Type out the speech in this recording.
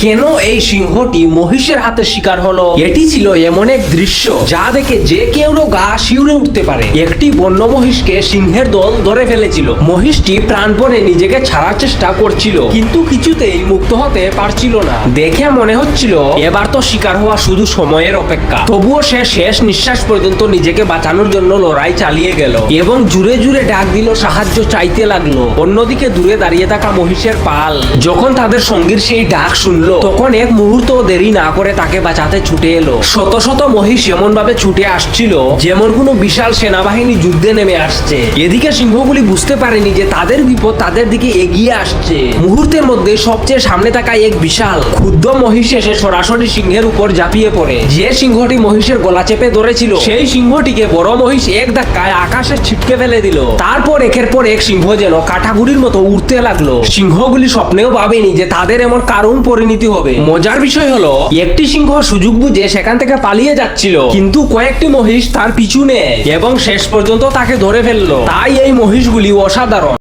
কেন এই সিংহটি মহিষের হাতে শিকার হলো? এটি ছিল এমন এক দৃশ্য যা দেখে যে কেউ গা শিউরে উঠতে পারে। একটি বন্য মহিষকে সিংহের দল ধরে ফেলেছিল। মহিষটি প্রাণপণে নিজেকে ছাড়ার চেষ্টা করছিল, কিন্তু কিছুতেই মুক্ত হতে পারছিল না। দেখে মনে হচ্ছিল এবার তো শিকার হওয়া শুধু সময়ের অপেক্ষা। তবুও সে শেষ নিঃশ্বাস পর্যন্ত নিজেকে বাঁচানোর জন্য লড়াই চালিয়ে গেল এবং জুড়ে জুড়ে ডাক দিল, সাহায্য চাইতে লাগলো। অন্যদিকে দূরে দাঁড়িয়ে থাকা মহিষের পাল যখন তাদের সঙ্গীর সেই ডাক শুনল, তখন এক মুহূর্ত দেরি না করে তাকে বাঁচাতে ছুটে এলো। শত শত মহিষ এমন ভাবে ছুটে আসছিল যেমন কোনো বিশাল সেনাবাহিনী যুদ্ধে নেমে আসছে। এদিকে সিংহগুলি বুঝতে পারেনি যে তাদের বিপদ তাদের দিকে এগিয়ে আসছে। মুহূর্তের মধ্যে সবচেয়ে সামনে থাকা এক বিশাল ক্ষুদ্র মহিষ এসে সরাসরি সিংহের উপর ঝাঁপিয়ে পড়ে। যে সিংহটি মহিষের গলা চেপে ধরেছিল, সেই সিংহটিকে বড় মহিষ এক ধাক্কায় আকাশে ছিটকে ফেলে দিল। তারপর একের পর এক সিংহ যেন কাঠাগুড়ির মতো উঠতে লাগলো। সিংহগুলি স্বপ্নেও ভাবেনি যে তাদের এমন কারণ পরিণতি হবে। মজার বিষয় হলো, একটি সিংহ সুযোগ বুঝে সেখান থেকে পালিয়ে যাচ্ছিল, কিন্তু কয়েকটি মহিষ তার পিছু নেয় এবং শেষ পর্যন্ত তাকে ধরে ফেললো। তাই এই মহিষগুলি অসাধারণ।